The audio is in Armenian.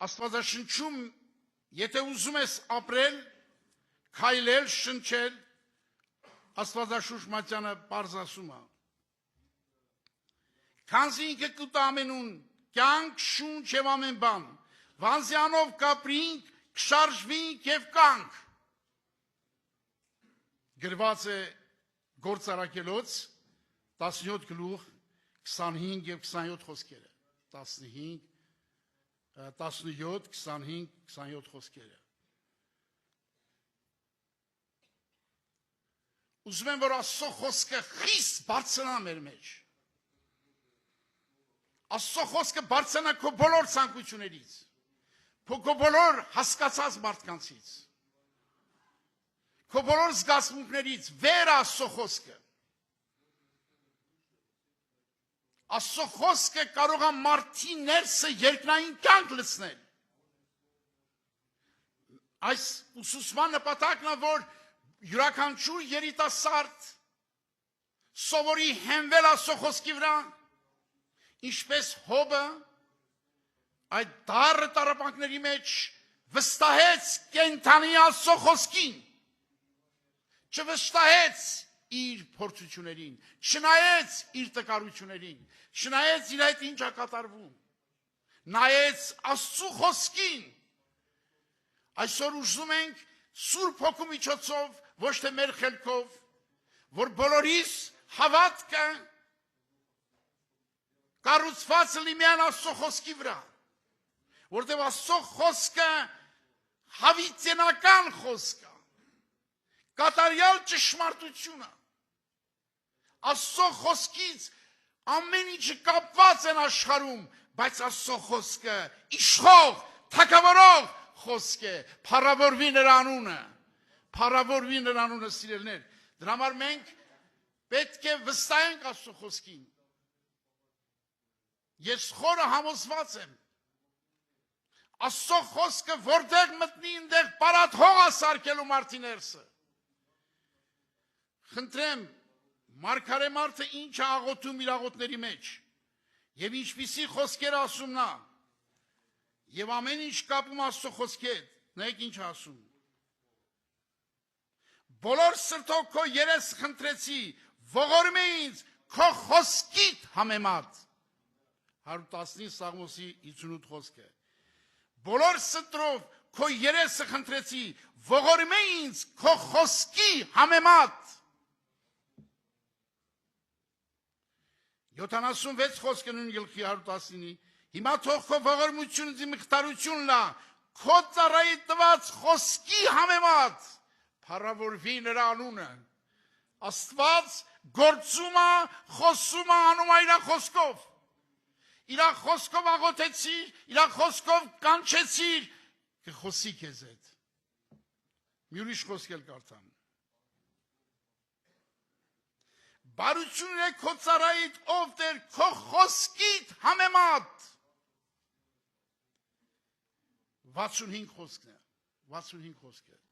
Աստվածաշնչում, եթե ուզում ես ապրել, քայլել, շնչել, Աստվածաշունչ Մատյանը պարզ ասում է. քանզի ինքը կուտա ամենուն, կյանք, շունչ և ամեն բան, վանզյանով կապրինք, կշարժվինք և կանք։ Գրված է Գործարակելոց 17 գլուխ 25 և 27 խոսքերը, 17, 25, 27 խոսքերը։ Ուզում եմ, որ Աստծո խոսքը խիստ բարձրանա մեր մեջ։ Աստծո խոսքը բարձրանա քո բոլոր ցանկություններից, քո բոլոր հասկացած մարդկանցից, քո բոլոր զգացմունքներից վեր Աստծո խոսքը։ Աստծո խոսքը կարող է մարդի ներսը երկնային կյանք լցնել։ Այս ուսուցման նպատակն է, որ յուրաքանչյուր երիտասարդ սովորի հենվել Աստծո խոսքի վրա, ինչպես Հոբը այդ դառը տառապանքների մեջ վստահեց կենդանի Աստծո խոսքին, չվստահեց իր փորձություններին, չնայեց իր տկարություններին, չնայեց իր այդ ինչ է կատարվում, նայեց Աստծո խոսքին։ Այսօր ուզում ենք Սուրբ Հոգու միջոցով, ոչ թե մեր խելքով, որ բոլորիս հավատքը կառուցված լինի միայն Աստծո խոսքի վրա, որտեղ Աստծո խոսքը հավիտենական խոսք է, կատարյալ ճշմարտություն է։ Աստծո խոսքից ամեն ինչը կապված են աշխարհում, բայց Աստծո խոսքը իշխող, թագավորող խոսք է, փառավորվի նրա անունը, փառավորվի նրա անունը, սիրելիներ։ Դրա համար մենք պետք է վստահենք Աստծո խոսքին։ Ես խորը համոզված եմ, Աստծո խոսքը որտեղ մտնի, այնտեղ պարատ հող է սարքելու մարդի ներսը։ Խնդրեմ, մարգարե մարդը ինչ է աղոթում իր աղոթների մեջ, եւ ինչպիսի խոսքեր ասում նա, եւ ամեն ինչ կապում Աստծո խոսքի հետ, նայեք ինչ ասում։ Բոլոր սրտով քո երես խնդրեցի, ողորմ է ինձ քո խոսքիդ համեմատ։ 119 Սաղմոսի 58 խոսքը։ Բոլոր սրտով քո երեսը խնդրեցի, ողորմ է ինձ քո խոսքի համեմատ։ 76 խոսքը նույն գլխի 119-ի։ Հիմա թող քո ողորմությունն ինձ մխիթարություն լա, քո ծառայի տված խոսքի համեմատ, փառավորվի նրա անունը։ Աստված գործում է, խոսում է, անում է իր խոսքով։ Իր խոսքով աղոթեցիր, իր խոսքով կանչեցիր, կխոսի քեզ հետ։ Մի ուրիշ խոսք էլ կարդամ։ Բարություն է քո ծառայիդ, ով Տեր, քո խոսքիդ համեմատ։ 65 խոսքն է, 65 խոսքը։